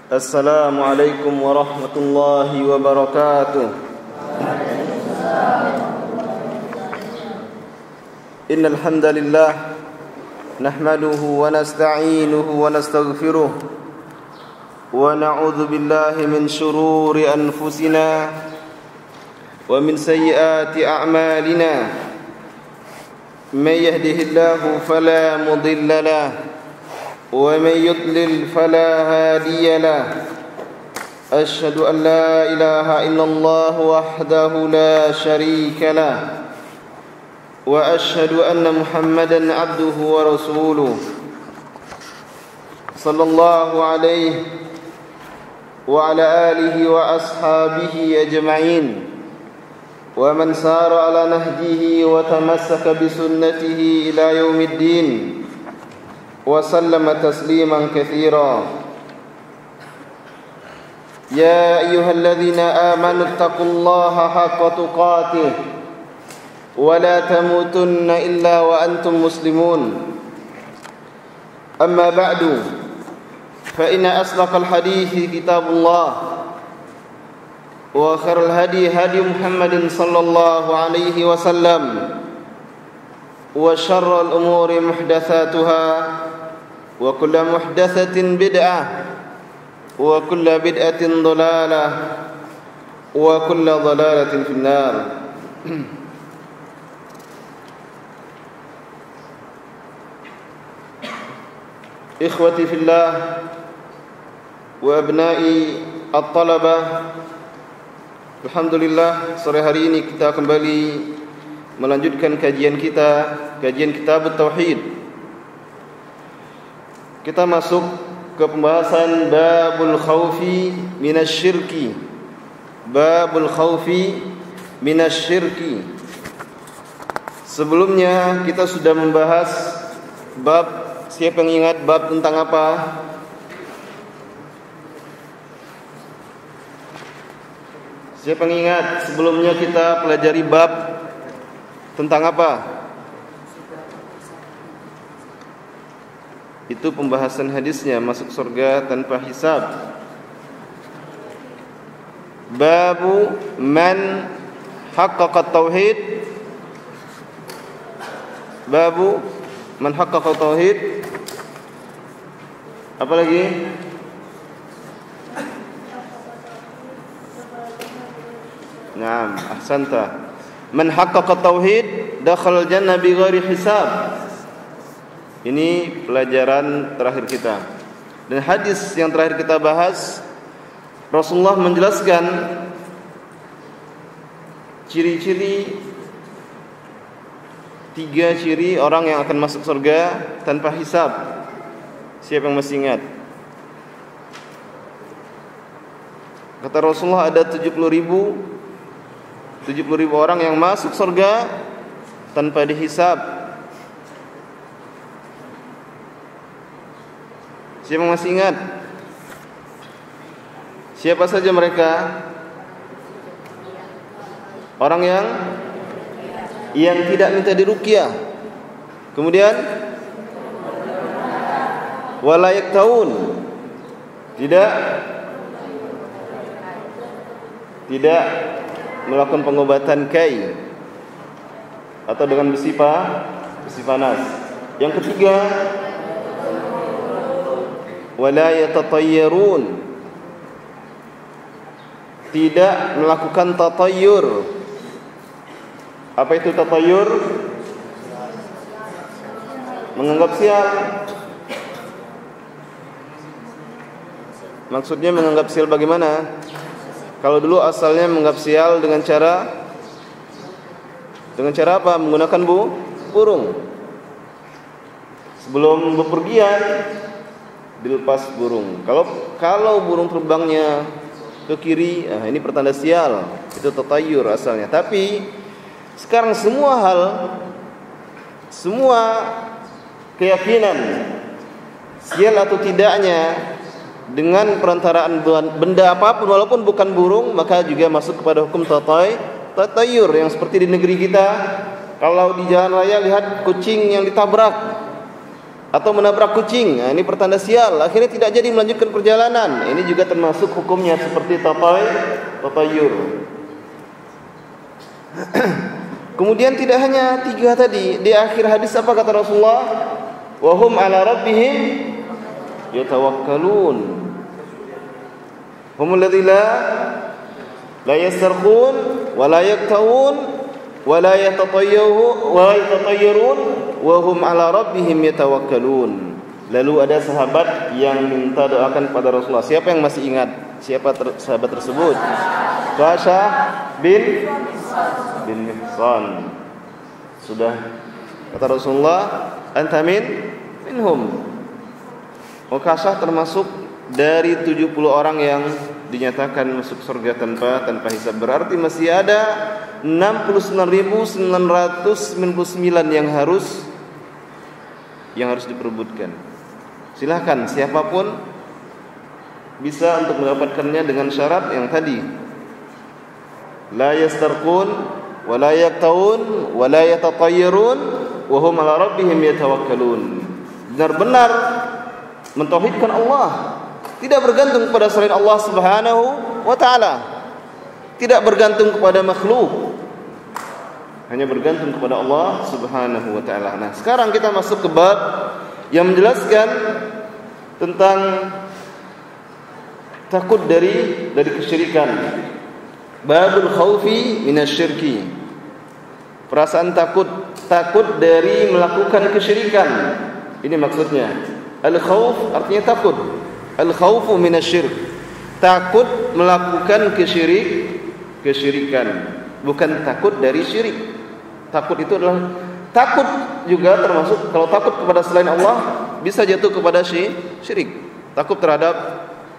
Assalamualaikum warahmatullahi wabarakatuh. Innal hamdalillah nahmaduhu wa nasta'inuhu wa nastaghfiruh wa na'udzu billahi min shururi anfusina wa min sayyiati a'malina. May yahdihillahu fala mudilla lahu ومن يضلل فلا هادي له أشهد أن لا إله إلا الله وحده لا شريك له وأشهد أن محمدا عبده ورسوله صلى الله عليه وعلى آله وأصحابه أجمعين ومن سار على نهجه وتمسك بسنته إلى يوم الدين وسلم تسليما كثيرا. يا أيها الذين آمنوا اتقوا الله حق تقاته ولا تموتن إلا وأنتم مسلمون. أما بعد فإن أصدق الحديث كتاب الله وخير الهدي هدي محمد صلى الله عليه وسلم وشر الأمور محدثاتها وكل محدثة بدعة وكل بدعة ضلالة وكل ضلالة في النار. إخوتي في الله وأبنائي الطلبة, alhamdulillah sore hari ini kita kembali melanjutkan kajian kitab Tauhid. Kita masuk ke pembahasan babul khaufi minasyirki. Babul khaufi minasyirki. Sebelumnya kita sudah membahas bab, siapa yang ingat bab tentang apa? Siapa yang ingat sebelumnya kita pelajari bab tentang apa? Itu pembahasan hadisnya, masuk surga tanpa hisab. Babu man haqqaqa tauhid. Babu man haqqaqa tauhid. Apa lagi? Naam, ahsanta. Man haqqaqa tauhid dakhala al-jannah bighairi hisab. Ini pelajaran terakhir kita. Dan hadis yang terakhir kita bahas, Rasulullah menjelaskan ciri-ciri, 3 ciri orang yang akan masuk surga tanpa hisab. Siapa yang masih ingat? Kata Rasulullah ada 70 ribu orang yang masuk surga tanpa dihisab. Siapa yang masih ingat? Siapa saja mereka? Orang yang tidak minta diruqyah. Kemudian wala yaktaun. Tidak melakukan pengobatan kai atau dengan besi panas. Yang ketiga, wala yatatayyarun, tidak melakukan tatayyur. Apa itu tatayyur? Menganggap sial. Maksudnya menganggap sial bagaimana? Kalau dulu asalnya menganggap sial dengan cara apa? Menggunakan burung. Sebelum bepergian dilepas burung. Kalau burung terbangnya ke kiri, ini pertanda sial. Itu tatayyur asalnya. Tapi sekarang semua keyakinan sial atau tidaknya dengan perantaraan benda apapun walaupun bukan burung, maka juga masuk kepada hukum tatayyur yang seperti di negeri kita. Kalau di jalan raya lihat kucing yang ditabrak atau menabrak kucing. Nah, ini pertanda sial, akhirnya tidak jadi melanjutkan perjalanan. Ini juga termasuk hukumnya seperti tatayur. Kemudian tidak hanya 3 tadi, di akhir hadis apa kata Rasulullah? Wa hum ala rabbihim yatawakkalun. Humul ladzina la yastarqun wa la yaktawun wa la yatatayyarun wa hum ala rabbihim yatawakkalun. Lalu ada sahabat yang minta doakan kepada Rasulullah. Siapa yang masih ingat? Siapa sahabat tersebut? Qasyah bin Mihsan. Sudah kata Rasulullah, anta minhum. Qasyah termasuk dari 70 orang yang dinyatakan masuk surga tanpa hisab. Berarti masih ada 69.999 yang harus diperebutkan. Silahkan siapapun bisa untuk mendapatkannya dengan syarat yang tadi. La yastarqun wa la yaktawun wa la yatatayyarun wa hum ala rabbihim yatawakkalun. Benar-benar mentauhidkan Allah, tidak bergantung kepada selain Allah Subhanahu wa taala, tidak bergantung kepada makhluk, hanya bergantung kepada Allah Subhanahu wa taala. Nah, sekarang kita masuk ke bab yang menjelaskan tentang takut dari kesyirikan. Babul khaufi minasyirki. Perasaan takut dari melakukan kesyirikan. Ini maksudnya. Al-khauf artinya takut. Al-khaufu minasyirk. Takut melakukan kesyirikan, bukan takut dari syirik. Takut itu adalah takut juga termasuk, kalau takut kepada selain Allah bisa jatuh kepada syirik. Takut terhadap,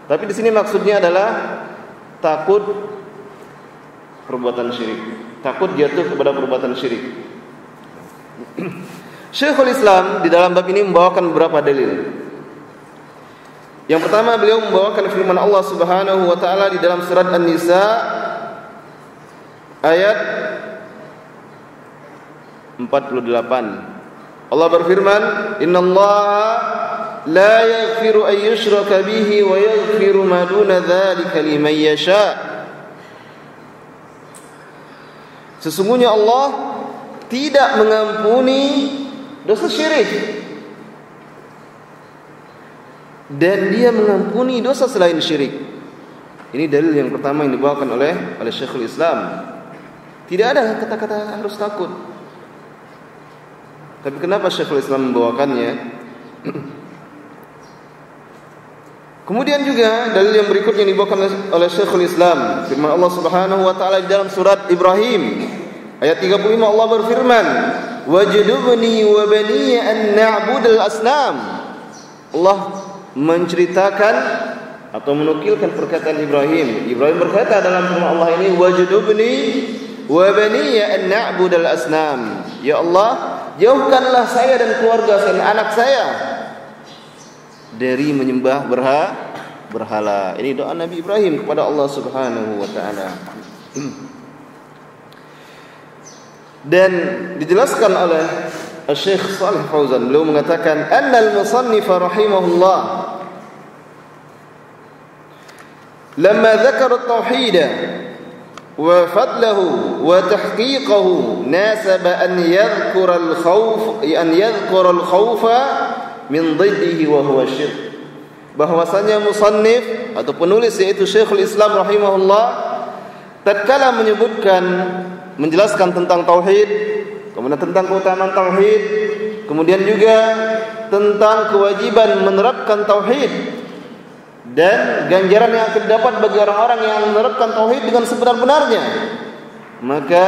tapi di sini maksudnya adalah takut perbuatan syirik. Takut jatuh kepada perbuatan syirik. Syekhul Islam di dalam bab ini membawakan beberapa dalil. Yang pertama, beliau membawakan firman Allah Subhanahu wa taala di dalam surat An-Nisa ayat 48. Allah berfirman, "Innallaha la yaghfiru an yushraka bihi wa yaghfiru ma duna dzalika liman yasha." Sesungguhnya Allah tidak mengampuni dosa syirik, dan Dia mengampuni dosa selain syirik. Ini dalil yang pertama yang dibawakan oleh Syekhul Islam. Tidak ada kata-kata harus takut. Tapi kenapa Syekhul Islam membawakannya? Kemudian juga dalil yang berikutnya dibawakan oleh Syekhul Islam, firman Allah Subhanahu wa taala di dalam surat Ibrahim ayat 35. Allah berfirman, "Wajnubni wa baniya an na'budal asnam." Allah menceritakan atau menukilkan perkataan Ibrahim. Ibrahim berkata dalam firman Allah ini, "Wajnubni wa baniya an na'budal asnam." Ya Allah, jauhkanlah saya dan keluarga saya, anak saya, dari menyembah berhala. Ini doa Nabi Ibrahim kepada Allah Subhanahu wa taala. Dan dijelaskan oleh Syekh Shalih Fauzan, beliau mengatakan, "Annal musannif rahimahullah lamma dzakara at-tauhid wa fadlahu wa tahqiqahu nasaba an yadhkura al-khawfa min dhiddihi wa huwa syirk." Bahwasanya musannif atau penulis yaitu Syekhul Islam rahimahullah tatkala menjelaskan tentang tauhid, kemudian tentang keutamaan tauhid, kemudian juga tentang kewajiban menerapkan tauhid dan ganjaran yang akan didapat bagi orang-orang yang menerapkan tauhid dengan sebenar-benarnya, maka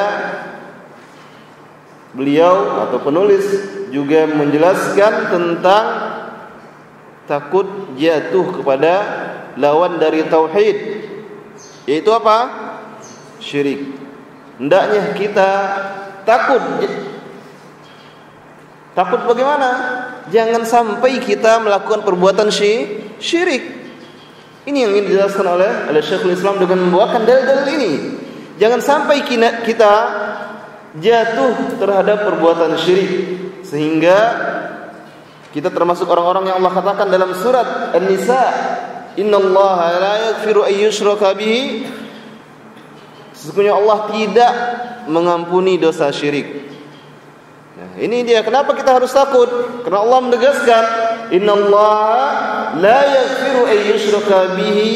beliau atau penulis juga menjelaskan tentang takut jatuh kepada lawan dari tauhid, yaitu apa? Syirik. Hendaknya kita takut. Takut bagaimana? Jangan sampai kita melakukan perbuatan syirik. Ini yang ingin dijelaskan oleh Syekhul Islam dengan membawakan dalil-dalil ini. Jangan sampai kita jatuh terhadap perbuatan syirik sehingga Kita termasuk orang-orang yang Allah katakan dalam surat An-Nisa, "Innallaha la yaghfiru an yushraka bihi." Sesungguhnya Allah tidak mengampuni dosa syirik. Nah, ini dia kenapa kita harus takut? Karena Allah menegaskan, "Innallaha la yaghfiru an yushraka bihi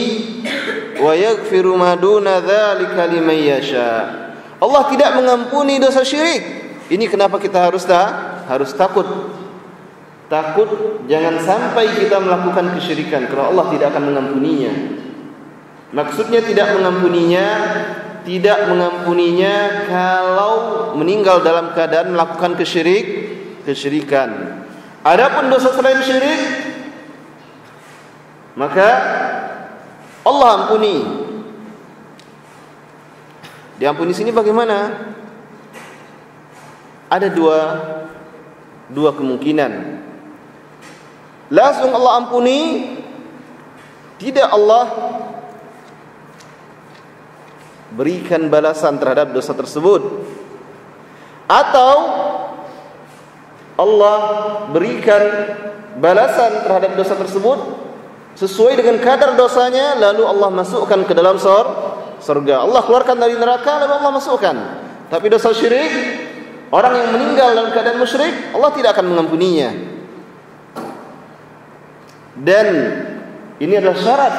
wa yaghfiru ma duna dzalika liman yasha." Allah tidak mengampuni dosa syirik. Ini kenapa kita harus takut. Takut jangan sampai kita melakukan kesyirikan, karena Allah tidak akan mengampuninya. Maksudnya tidak mengampuninya kalau meninggal dalam keadaan melakukan kesyirikan. Adapun dosa selain syirik, maka Allah ampuni. Diampuni sini bagaimana? Ada dua kemungkinan. Langsung Allah ampuni, tidak Allah berikan balasan terhadap dosa tersebut, atau Allah berikan balasan terhadap dosa tersebut sesuai dengan kadar dosanya, lalu Allah masukkan ke dalam surga. Allah keluarkan dari neraka, lalu Allah masukkan. Tapi dosa syirik, orang yang meninggal dalam keadaan musyrik, Allah tidak akan mengampuninya. Dan ini adalah syarat.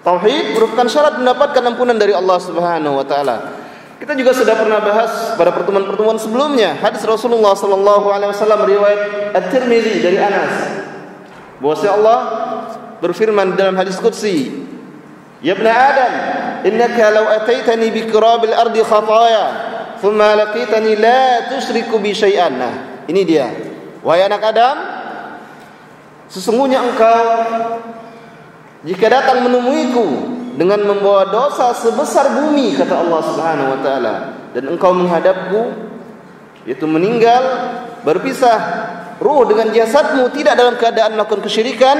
Tauhid merupakan syarat mendapatkan ampunan dari Allah Subhanahu wa taala. Kita juga sudah pernah bahas pada pertemuan-pertemuan sebelumnya hadis Rasulullah sallallahu alaihi wasallam riwayat At-Tirmidzi dari Anas. Bahwasanya Allah berfirman dalam hadis qudsi, "Ya ibn Adam, innaka law ataitani bi qirabil ardi khataaya, thumma laqitani la tusyriku bi syai'an." Nah, ini dia. Wahai anak Adam, sesungguhnya engkau jika datang menemuiku dengan membawa dosa sebesar bumi, kata Allah Subhanahu wa taala, dan engkau menghadapku, yaitu meninggal, berpisah ruh dengan jasadmu, tidak dalam keadaan melakukan kesyirikan,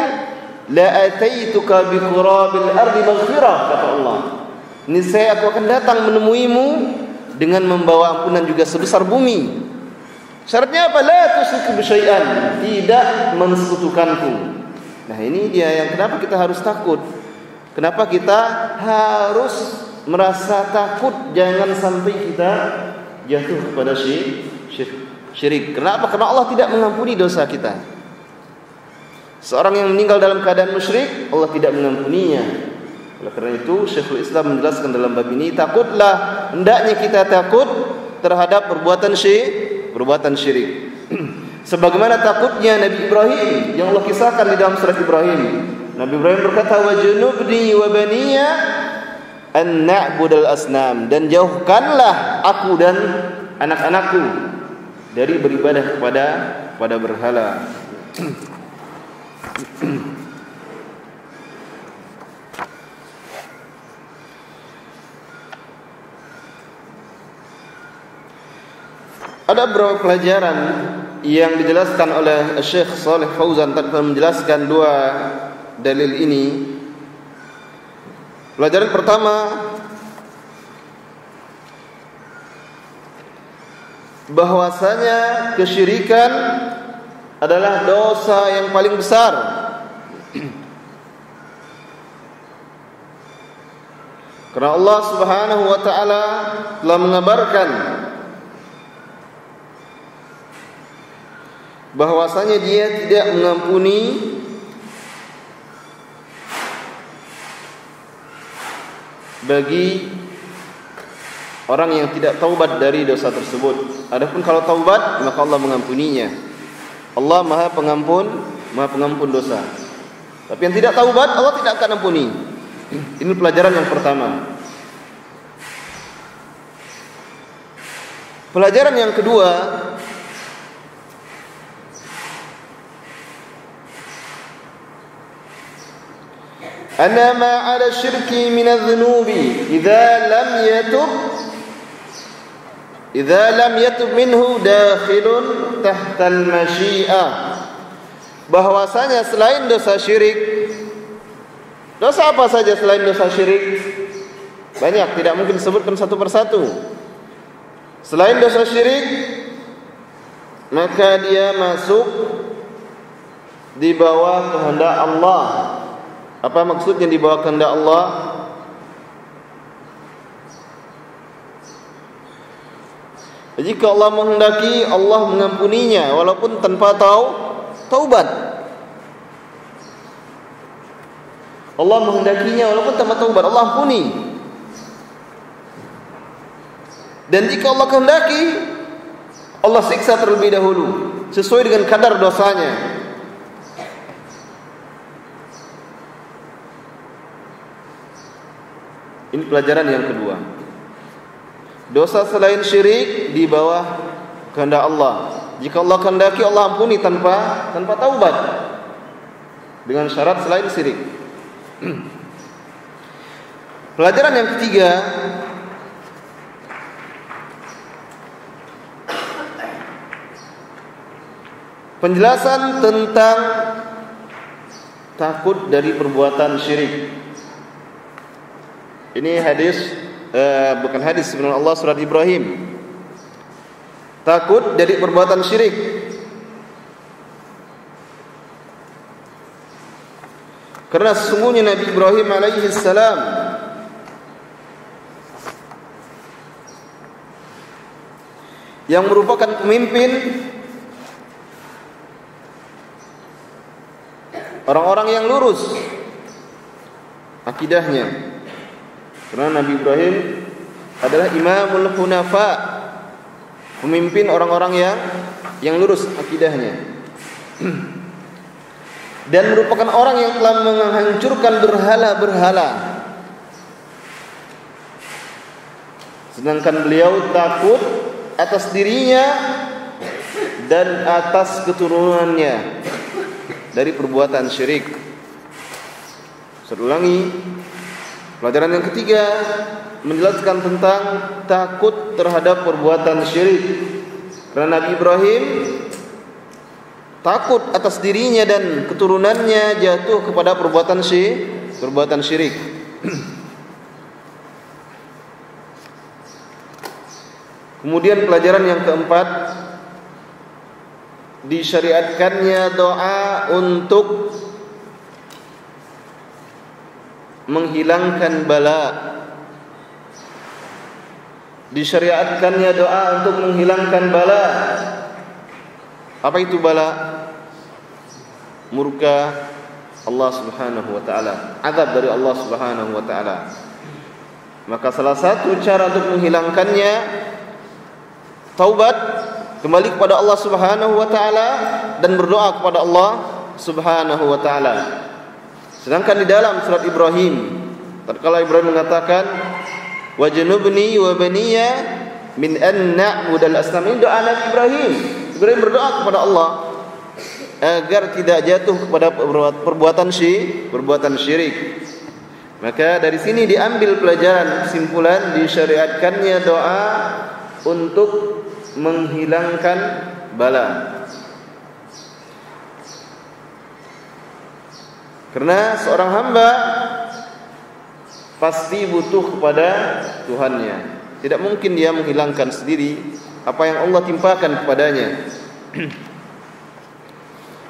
la ataituka bi qurabil ardi maghfirah, kata Allah. Niscaya aku akan datang menemuimu dengan membawa ampunan juga sebesar bumi. Syaratnya apa? La tusyriku bi syai'an, tidak mensekutukanku. Nah, ini dia yang kenapa kita harus takut. Kenapa kita harus merasa takut jangan sampai kita jatuh kepada syirik. Kenapa? Karena Allah tidak mengampuni dosa kita. Seorang yang meninggal dalam keadaan musyrik, Allah tidak mengampuninya. Oleh karena itu, Syekhul Islam menjelaskan dalam bab ini, takutlah, hendaknya kita takut terhadap perbuatan syirik. Sebagaimana takutnya Nabi Ibrahim yang Allah kisahkan di dalam surat Ibrahim. Nabi Ibrahim berkata, "Wa junubni wa baniya an na'budal asnam," dan jauhkanlah aku dan anak-anakku dari beribadah kepada berhala. Ada beberapa pelajaran yang dijelaskan oleh Syekh Shalih Fauzan tentang menjelaskan dua dalil ini. Pelajaran pertama, bahwasanya kesyirikan adalah dosa yang paling besar. Karena Allah Subhanahu wa taala telah mengabarkan bahwasanya Dia tidak mengampuni bagi orang yang tidak taubat dari dosa tersebut. Adapun kalau taubat, maka Allah mengampuninya. Allah Maha Pengampun dosa. Tapi yang tidak taubat, Allah tidak akan ampuni. Ini pelajaran yang pertama. Pelajaran yang kedua, anna ma 'ala syirki min adh-dhunubi idza lam yatub minhu dakhilun tahta al-masyi'ah. Bahwasanya selain dosa syirik, dosa apa saja selain dosa syirik? Banyak, tidak mungkin disebutkan satu persatu. Selain dosa syirik, maka dia masuk di bawah kehendak Allah. Apa maksudnya di bawah kehendak Allah? Jika Allah menghendaki, Allah mengampuninya walaupun tanpa taubat. Allah menghendakinya walaupun tanpa taubat, Allah ampuni. Dan jika Allah kehendaki, Allah siksa terlebih dahulu sesuai dengan kadar dosanya. Ini pelajaran yang kedua. Dosa selain syirik di bawah kehendak Allah. Jika Allah kehendaki, Allah ampuni tanpa taubat, dengan syarat selain syirik. Pelajaran yang ketiga, penjelasan tentang takut dari perbuatan syirik. Ini hadis, bukan hadis, sebenarnya Allah surat Ibrahim. Takut dari perbuatan syirik. Karena sesungguhnya Nabi Ibrahim alaihi salam yang merupakan pemimpin orang-orang yang lurus akidahnya. Karena Nabi Ibrahim adalah imamul hunafa, pemimpin orang-orang yang lurus akidahnya. Dan merupakan orang yang telah menghancurkan berhala-berhala. Sedangkan beliau takut atas dirinya dan atas keturunannya dari perbuatan syirik. Saya ulangi, pelajaran yang ketiga menjelaskan tentang takut terhadap perbuatan syirik. Karena Nabi Ibrahim takut atas dirinya dan keturunannya jatuh kepada perbuatan syirik. Kemudian pelajaran yang keempat, disyariatkannya doa untuk menghilangkan bala. Disyariatkannya doa untuk menghilangkan bala. Apa itu bala? Murka Allah Subhanahu wa taala, azab dari Allah Subhanahu wa taala. Maka salah satu cara untuk menghilangkannya taubat, kembali kepada Allah Subhanahu wa taala dan berdoa kepada Allah Subhanahu wa taala. Sedangkan di dalam surat Ibrahim, tatkala Ibrahim mengatakan wajnubni wa baniya min an na'budal asnam, ini doa Nabi Ibrahim. Ibrahim berdoa kepada Allah agar tidak jatuh kepada perbuatan syirik. Maka dari sini diambil pelajaran, kesimpulan disyariatkannya doa untuk menghilangkan bala. Karena seorang hamba pasti butuh kepada Tuhannya. Tidak mungkin dia menghilangkan sendiri apa yang Allah timpakan kepadanya.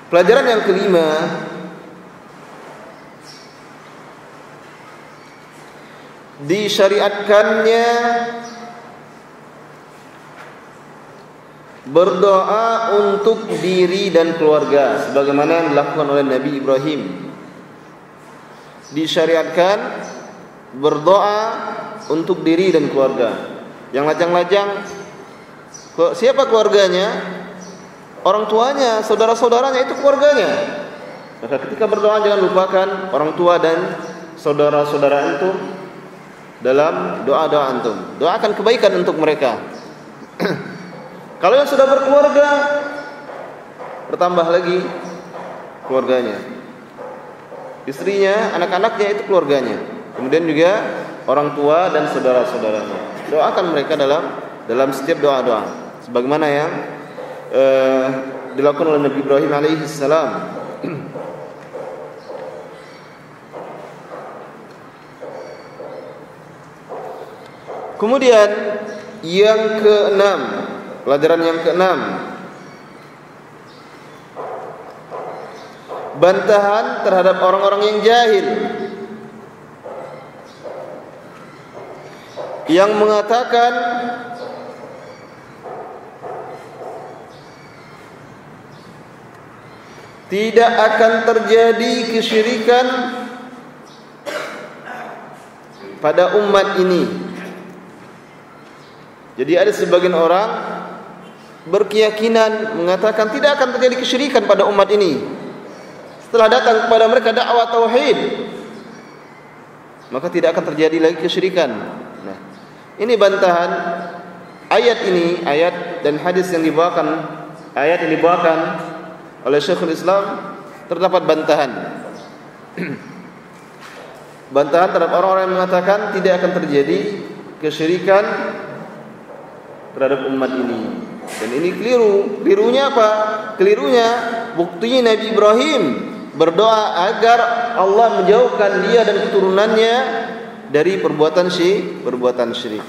Pelajaran yang kelima, disyariatkannya berdoa untuk diri dan keluarga sebagaimana yang dilakukan oleh Nabi Ibrahim. Disyariatkan berdoa untuk diri dan keluarga. Yang lajang-lajang, siapa keluarganya? Orang tuanya, saudara-saudaranya, itu keluarganya. Maka ketika berdoa jangan lupakan orang tua dan saudara-saudara antum dalam doa-doa antum. Doakan kebaikan untuk mereka. Kalau yang sudah berkeluarga, bertambah lagi keluarganya. Istrinya, anak-anaknya, itu keluarganya. Kemudian juga orang tua dan saudara-saudaranya. Doakan mereka dalam setiap doa-doa sebagaimana yang dilakukan oleh Nabi Ibrahim alaihi salam. Kemudian yang keenam, pelajaran yang keenam, bantahan terhadap orang-orang yang jahil yang mengatakan tidak akan terjadi kesyirikan pada umat ini. Jadi ada sebagian orang berkeyakinan mengatakan tidak akan terjadi kesyirikan pada umat ini setelah datang kepada mereka dakwah tauhid, maka tidak akan terjadi lagi kesyirikan. Nah, ini bantahan ayat ini, ayat dan hadis yang dibawakan, ayat yang dibawakan oleh Syekhul Islam, terdapat bantahan. Bantahan terhadap orang-orang yang mengatakan tidak akan terjadi kesyirikan terhadap umat ini. Dan ini keliru. Kelirunya apa? Kelirunya buktinya Nabi Ibrahim berdoa agar Allah menjauhkan dia dan keturunannya dari perbuatan syirik.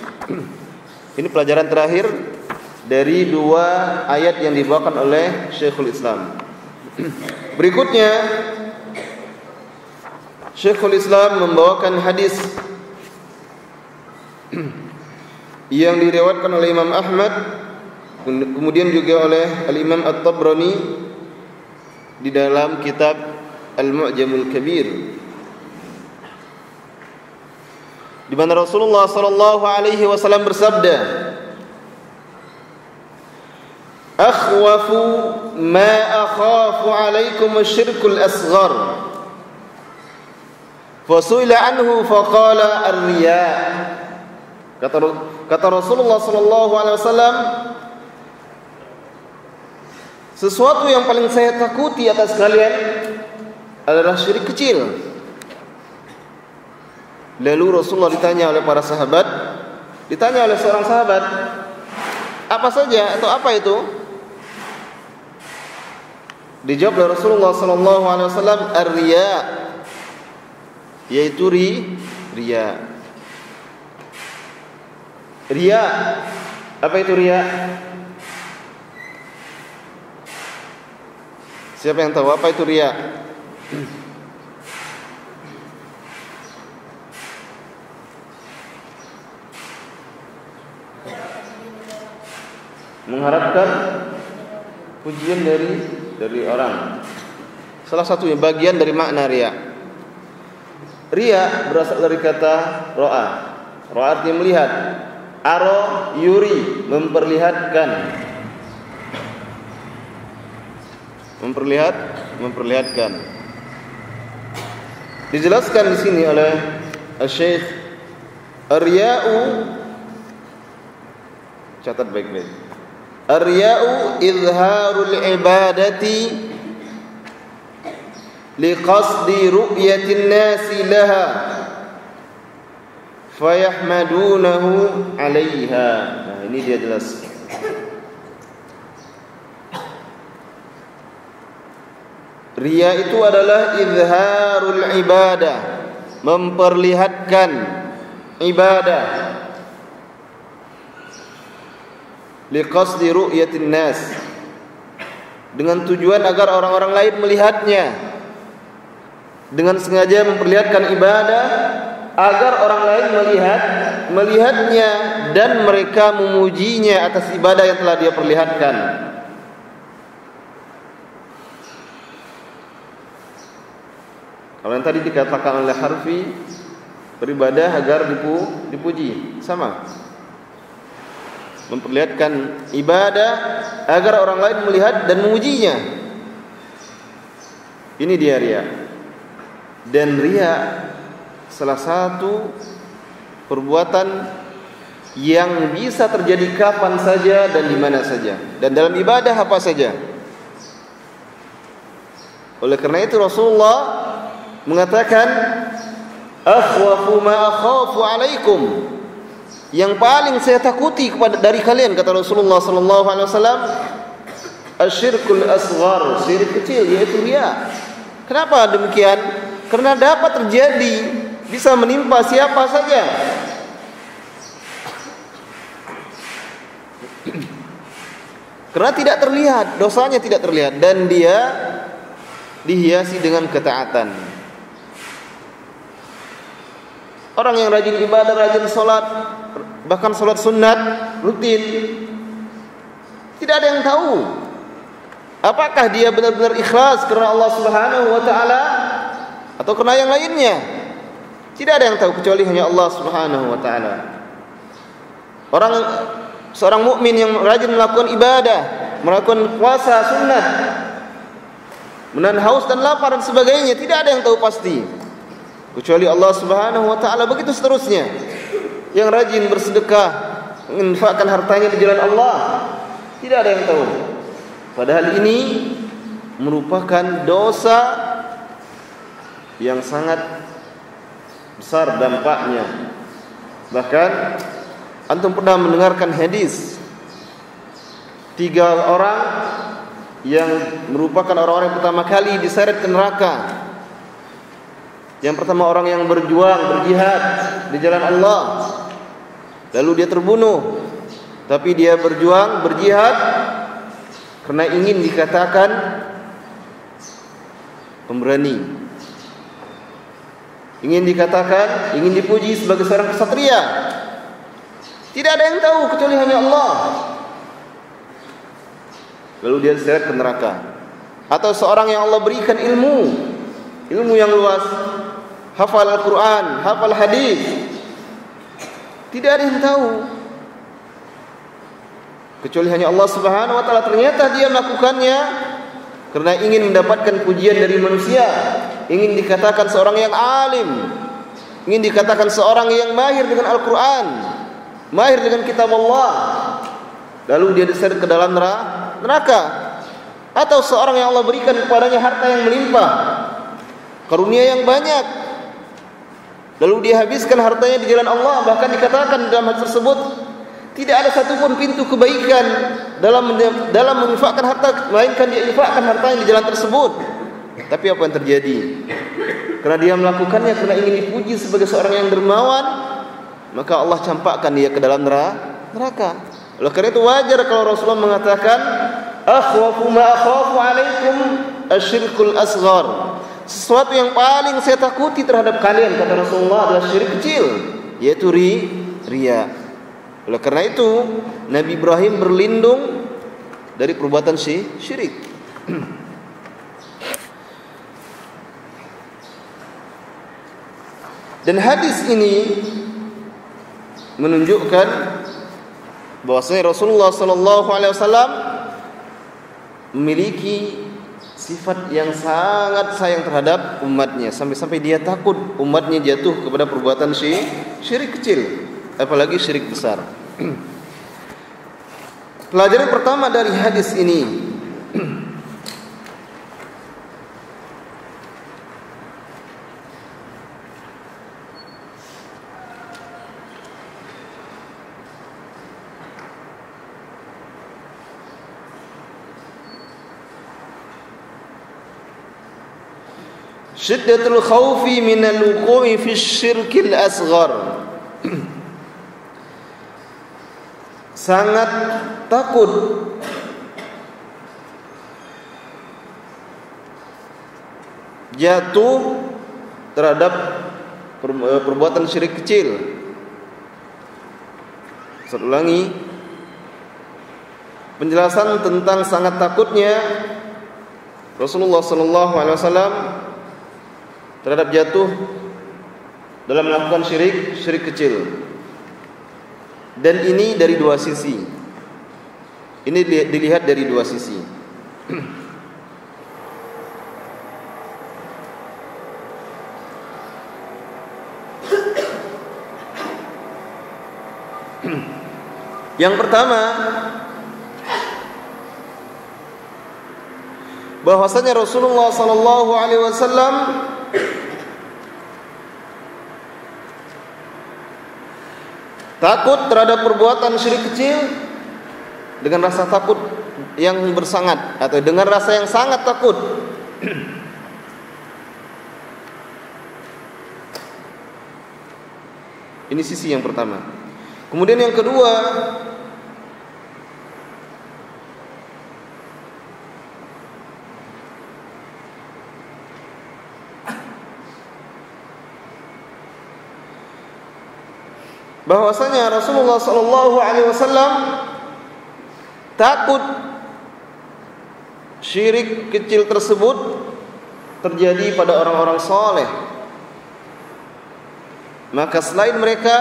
Ini pelajaran terakhir dari dua ayat yang dibawakan oleh Syekhul Islam. Berikutnya Syekhul Islam membawakan hadis yang diriwayatkan oleh Imam Ahmad, kemudian juga oleh Al-Imam At-Tabrani di dalam kitab Al-Mu'jamul Kabir, di mana Rasulullah sallallahu alaihi wasallam bersabda, "Akhwafu ma akhafu alaikum asy-syirkul asghar." Fasuila anhu faqala ar-riya. Kata Rasulullah sallallahu alaihi wasallam, sesuatu yang paling saya takuti atas kalian adalah syirik kecil. Lalu Rasulullah ditanya oleh para sahabat, ditanya oleh seorang sahabat, apa saja atau apa itu? Dijawab oleh Rasulullah sallallahu alaihi wasallam, ar-riya, yaitu riya. Riya, apa itu riya? Siapa yang tahu apa itu riya? Mengharapkan pujian dari orang. Salah satunya bagian dari makna riya. Riya berasal dari kata ro'a. Ro'a artinya melihat. Aro yuri, memperlihatkan. Memperlihatkan. Dijelaskan di sini oleh Syekh, ar-riya'u, catat baik-baik. Ar-riya'u izharul ibadati liqasdi ru'yatin nasi laha fayahmadunahu 'alaiha. Nah, ini dia jelas. Riya itu adalah izharul ibadah, memperlihatkan ibadah, liqasdi ru'yatin nas, dengan tujuan agar orang-orang lain melihatnya, dengan sengaja memperlihatkan ibadah agar orang lain melihatnya dan mereka memujinya atas ibadah yang telah dia perlihatkan. Kalau yang tadi dikatakan oleh Harfi, beribadah agar dipuji, sama. Memperlihatkan ibadah agar orang lain melihat dan memujinya. Ini dia riya. Dan riya salah satu perbuatan yang bisa terjadi kapan saja dan di mana saja, dan dalam ibadah apa saja. Oleh karena itu Rasulullah mengatakan, akhwafu ma akhafu alaikum, yang paling saya takuti dari kalian, kata Rasulullah sallallahu alaihi wasallam, asyirkul asghar, syirik kecil, yaitu riya. Kenapa demikian? Karena dapat terjadi, bisa menimpa siapa saja. Karena tidak terlihat, dosanya tidak terlihat, dan dia dihiasi dengan ketaatan. Orang yang rajin ibadah, rajin sholat, bahkan sholat sunat rutin, tidak ada yang tahu apakah dia benar-benar ikhlas karena Allah Subhanahu wa taala atau karena yang lainnya. Tidak ada yang tahu kecuali hanya Allah Subhanahu wa taala. Seorang mukmin yang rajin melakukan ibadah, melakukan puasa sunat, menahan haus dan lapar dan sebagainya, tidak ada yang tahu pasti kecuali Allah Subhanahu wa taala. Begitu seterusnya. Yang rajin bersedekah, menginfakkan hartanya di jalan Allah, tidak ada yang tahu. Padahal ini merupakan dosa yang sangat besar dampaknya. Bahkan antum pernah mendengarkan hadis 3 orang yang merupakan orang-orang yang pertama kali diseret ke neraka. Yang pertama orang yang berjuang, berjihad di jalan Allah, lalu dia terbunuh. Tapi dia berjuang, berjihad karena ingin dikatakan pemberani, ingin dikatakan, ingin dipuji sebagai seorang kesatria. Tidak ada yang tahu kecuali hanya Allah. Lalu dia diseret ke neraka. Atau seorang yang Allah berikan ilmu yang luas, hafal Al-Quran, hafal hadis, tidak ada yang tahu kecuali hanya Allah Subhanahu wa taala. Ternyata dia melakukannya karena ingin mendapatkan pujian dari manusia, ingin dikatakan seorang yang alim, ingin dikatakan seorang yang mahir dengan Al-Quran, mahir dengan kitab Allah. Lalu dia diseret ke dalam neraka. Atau seorang yang Allah berikan kepadanya harta yang melimpah, karunia yang banyak, lalu dia habiskan hartanya di jalan Allah. Bahkan dikatakan dalam hal tersebut tidak ada satupun pintu kebaikan dalam menginfakkan harta, melainkan dia infakkan hartanya di jalan tersebut. Tapi apa yang terjadi? Karena dia melakukannya karena ingin dipuji sebagai seorang yang dermawan, maka Allah campakkan dia ke dalam neraka. Oleh karena itu wajar kalau Rasulullah mengatakan, akhwafu ma akhafu alaikum asyirkul asghar. Sesuatu yang paling saya takuti terhadap kalian, kata Rasulullah, adalah syirik kecil, yaitu riya. Oleh karena itu Nabi Ibrahim berlindung dari perbuatan syirik. Dan hadis ini menunjukkan bahwasanya Rasulullah sallallahu alaihi wasallam memiliki sifat yang sangat sayang terhadap umatnya, sampai-sampai dia takut umatnya jatuh kepada perbuatan syirik kecil, apalagi syirik besar. Pelajaran pertama dari hadis ini, syiddatul khawfi minal wuqu'i fi syirkil asghar. Sangat takut jatuh terhadap perbuatan syirik kecil. Saya ulangi, penjelasan tentang sangat takutnya Rasulullah sallallahu alaihi wasallam terhadap jatuh dalam melakukan syirik kecil. Dan ini dari dua sisi. Ini dilihat dari dua sisi. Yang pertama, bahwasanya Rasulullah sallallahu alaihi wasallam takut terhadap perbuatan syirik kecil dengan rasa takut yang bersangat, atau dengan rasa yang sangat takut. Ini sisi yang pertama. Kemudian yang kedua, bahwasanya Rasulullah sallallahu alaihi wasallam takut syirik kecil tersebut terjadi pada orang-orang saleh. Maka selain mereka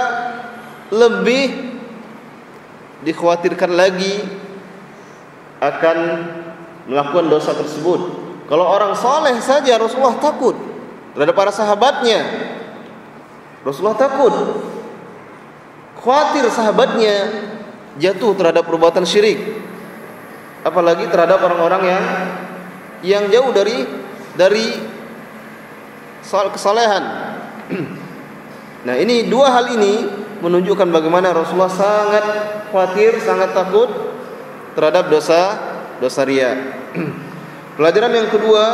lebih dikhawatirkan lagi akan melakukan dosa tersebut. Kalau orang saleh saja Rasulullah takut terhadap para sahabatnya. Rasulullah takut, khawatir sahabatnya jatuh terhadap perbuatan syirik, apalagi terhadap orang-orang yang jauh dari kesalehan. Nah, ini dua hal ini menunjukkan bagaimana Rasulullah sangat khawatir, sangat takut terhadap dosa riya. Pelajaran yang kedua,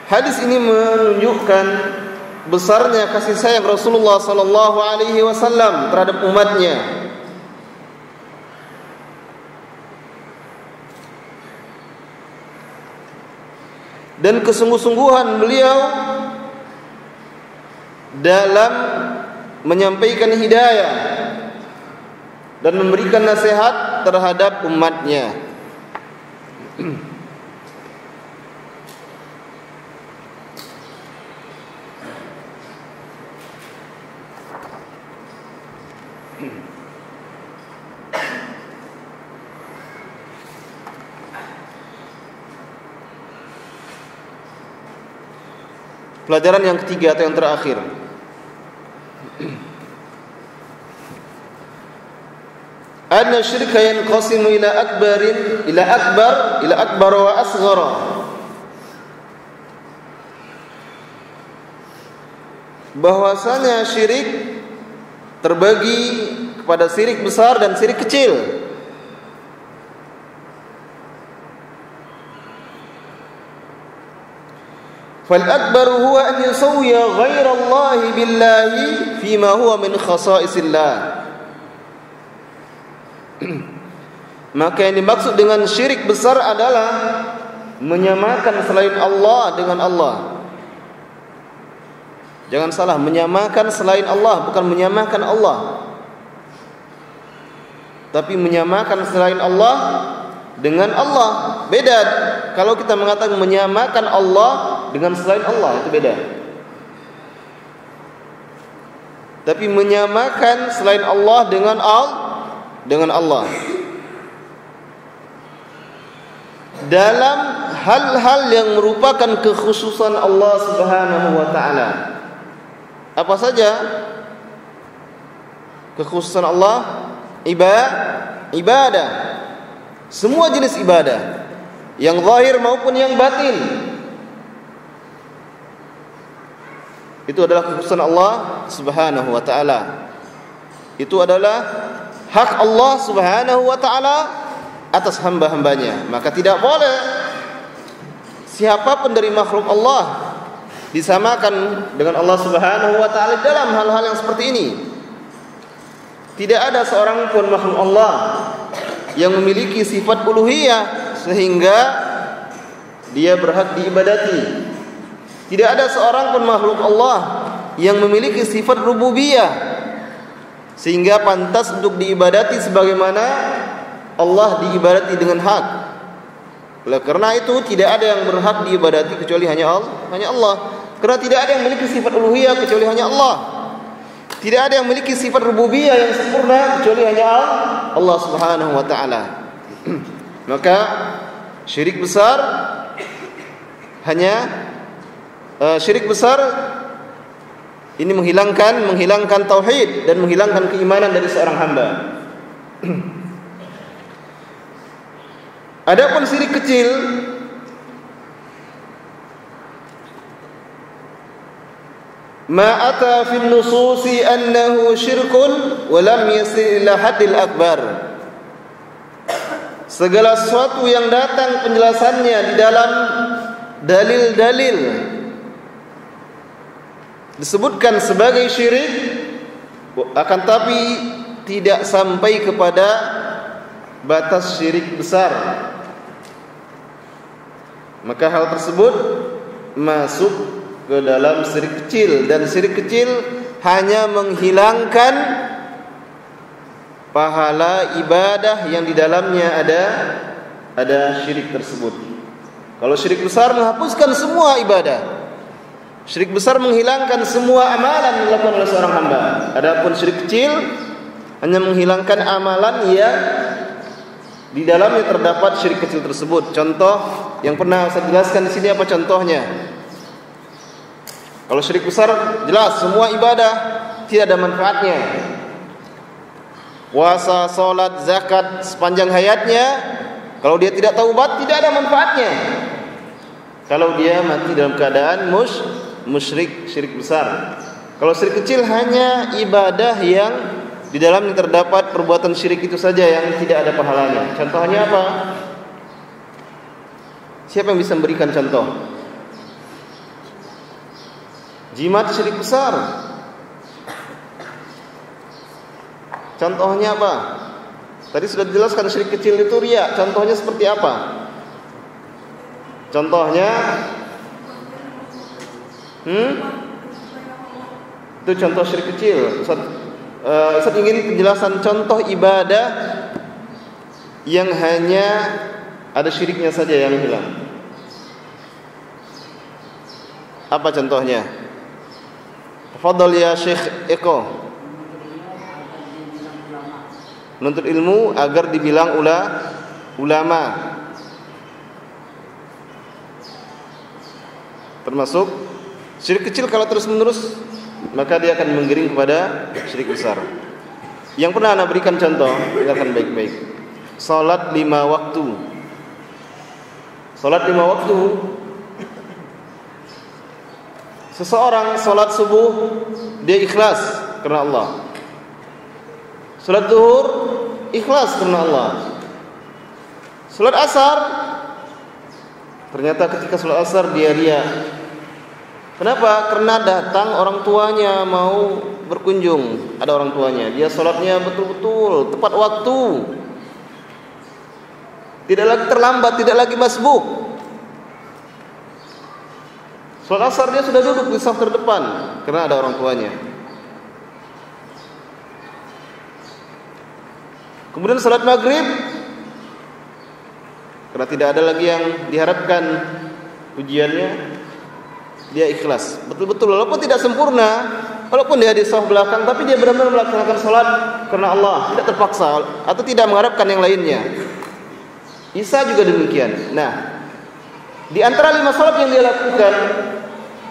hadis ini menunjukkan besarnya kasih sayang Rasulullah sallallahu alaihi wasallam terhadap umatnya. Dan kesungguh-sungguhan beliau dalam menyampaikan hidayah dan memberikan nasihat terhadap umatnya. Pelajaran yang ketiga atau yang terakhir, anna syirka yanqasimu ila akbar wa asghara. Bahwasanya syirik terbagi kepada syirik besar dan syirik kecil. Fal akbar huwa an yusawwiya ghaira Allah billahi fima huwa min khasaisillah. Maka yang dimaksud dengan syirik besar adalah menyamakan selain Allah dengan Allah. Jangan salah, menyamakan selain Allah, bukan menyamakan Allah, tapi menyamakan selain Allah dengan Allah. Beda. Kalau kita mengatakan menyamakan Allah dengan selain Allah, itu beda. Tapi menyamakan selain Allah dengan Allah dalam hal-hal yang merupakan kekhususan Allah Subhanahu wa taala. Apa saja kekhususan Allah? Ibadah. Semua jenis ibadah, yang zahir maupun yang batin, itu adalah kekhususan Allah Subhanahu wa taala. Itu adalah hak Allah Subhanahu wa taala atas hamba-hambanya. Maka tidak boleh siapapun dari makhluk Allah disamakan dengan Allah Subhanahu wa taala dalam hal-hal yang seperti ini. Tidak ada seorang pun makhluk Allah yang memiliki sifat uluhiyah sehingga dia berhak diibadati. Tidak ada seorang pun makhluk Allah yang memiliki sifat rububiyah sehingga pantas untuk diibadati sebagaimana Allah diibadati dengan hak. Oleh karena itu tidak ada yang berhak diibadati kecuali hanya Allah. Karena tidak ada yang memiliki sifat uluhiyah kecuali hanya Allah. Tidak ada yang memiliki sifat rububiyah yang sempurna kecuali hanya Allah Subhanahu wa taala. Maka syirik besar ini menghilangkan tauhid dan menghilangkan keimanan dari seorang hamba. Adapun syirik kecil, ma ata fil nususi annahu syirkun wa lam yasil ila haddil akbar. Segala sesuatu yang datang penjelasannya di dalam dalil-dalil disebutkan sebagai syirik, akan tapi tidak sampai kepada batas syirik besar, maka hal tersebut masuk ke dalam syirik kecil, dan syirik kecil hanya menghilangkan pahala ibadah yang di dalamnya ada syirik tersebut. Kalau syirik besar menghapuskan semua ibadah. Syirik besar menghilangkan semua amalan yang dilakukan oleh seorang hamba. Adapun syirik kecil hanya menghilangkan amalan yang di dalamnya terdapat syirik kecil tersebut. Contoh yang pernah saya jelaskan di sini apa contohnya? Kalau syirik besar jelas semua ibadah tidak ada manfaatnya. Puasa, salat, zakat sepanjang hayatnya, kalau dia tidak taubat tidak ada manfaatnya. Kalau dia mati dalam keadaan musyrik, syirik besar. Kalau syirik kecil hanya ibadah yang di dalamnya terdapat perbuatan syirik itu saja yang tidak ada pahalanya. Contohnya apa? Siapa yang bisa memberikan contoh? Jimat syirik besar. Contohnya apa? Tadi sudah dijelaskan syirik kecil itu riya. Contohnya seperti apa? Contohnya itu contoh syirik kecil. Ustaz ingin penjelasan contoh ibadah yang hanya ada syiriknya saja yang hilang. Apa contohnya? Tafadhal ya Syekh Eko. Menuntut ilmu agar dibilang ulama. Termasuk syirik kecil kalau terus menerus maka dia akan menggiring kepada syirik besar. Yang pernah Anda berikan contoh, dengarkan baik-baik. Salat 5 waktu. Salat 5 waktu. Seseorang salat subuh dia ikhlas karena Allah. Salat zuhur ikhlas karena Allah. Salat asar ternyata ketika salat asar dia riya. Kenapa? Karena datang orang tuanya mau berkunjung, ada orang tuanya. Dia salatnya betul-betul tepat waktu. Tidak lagi terlambat, tidak lagi masbuk. Salat asar dia sudah duduk di saf terdepan karena ada orang tuanya. Kemudian salat maghrib karena tidak ada lagi yang diharapkan ujiannya, dia ikhlas betul-betul walaupun tidak sempurna, walaupun dia di saf belakang, tapi dia benar-benar melaksanakan salat karena Allah, tidak terpaksa atau tidak mengharapkan yang lainnya. Isa juga demikian. Nah, di antara 5 salat yang dia lakukan,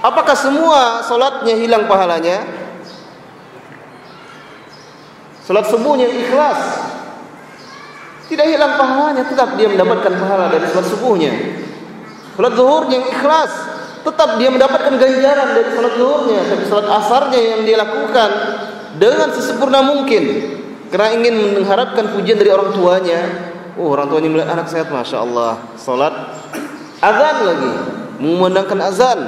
apakah semua salatnya hilang pahalanya? Salat subuhnya ikhlas tidak hilang pahalanya, tetap dia mendapatkan pahala dari salat subuhnya. Salat zuhurnya yang ikhlas, tetap dia mendapatkan ganjaran dari salat zuhurnya. Tapi salat asarnya yang dia lakukan dengan sesempurna mungkin karena ingin mengharapkan pujian dari orang tuanya. Orang tuanya melihat anak sehat, masya Allah. Salat azan lagi, mengumandangkan azan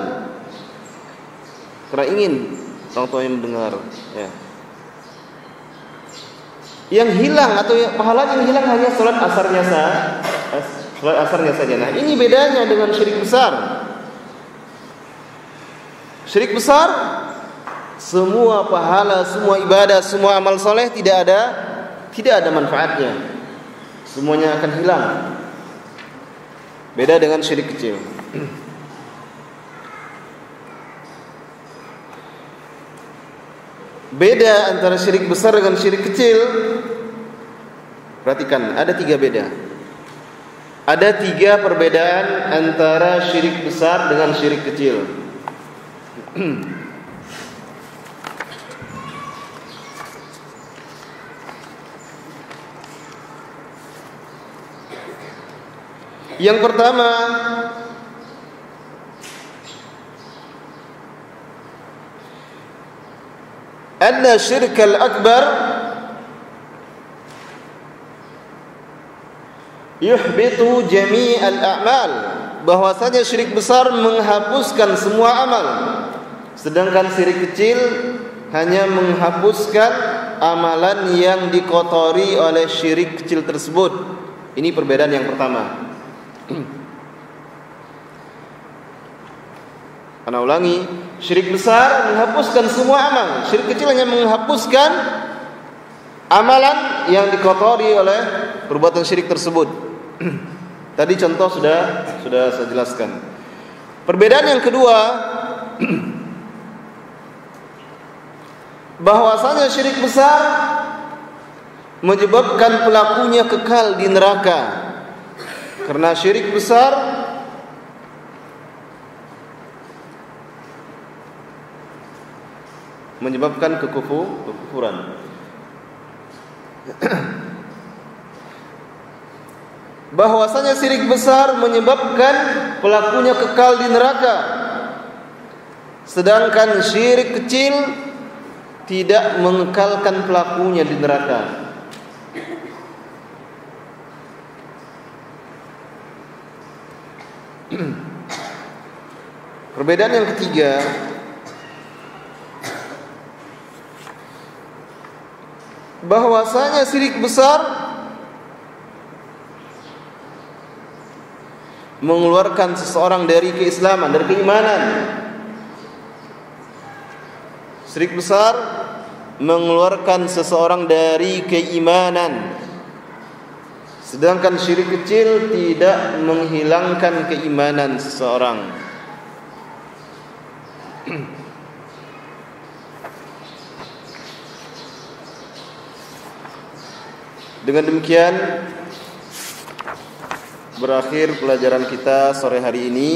karena ingin orang tuanya mendengar. Ya. Yang hilang atau pahalanya yang hilang hanya salat asarnya saja. Nah, ini bedanya dengan syirik besar. Syirik besar, semua pahala, semua ibadah, semua amal soleh tidak ada manfaatnya. Semuanya akan hilang. Beda dengan syirik kecil. Beda antara syirik besar dengan syirik kecil. Perhatikan, ada 3 beda. Ada 3 perbedaan antara syirik besar dengan syirik kecil. Yang pertama, anna syirkal akbar yuhbitu jami'al a'mal, bahwasanya syirik besar menghapuskan semua amal, sedangkan syirik kecil hanya menghapuskan amalan yang dikotori oleh syirik kecil tersebut. Ini perbedaan yang pertama. Ana ulangi, syirik besar menghapuskan semua amal. Syirik kecil hanya menghapuskan amalan yang dikotori oleh perbuatan syirik tersebut. Tadi contoh sudah saya jelaskan. Perbedaan yang kedua, bahwasanya syirik besar menyebabkan pelakunya kekal di neraka. Karena syirik besar menyebabkan kekufuran. Bahwasanya syirik besar menyebabkan pelakunya kekal di neraka, sedangkan syirik kecil tidak mengekalkan pelakunya di neraka. Perbedaan yang ketiga, bahwasanya syirik besar mengeluarkan seseorang dari keislaman, dari keimanan. Syirik besar mengeluarkan seseorang dari keimanan, sedangkan syirik kecil tidak menghilangkan keimanan seseorang. Dengan demikian berakhir pelajaran kita sore hari ini.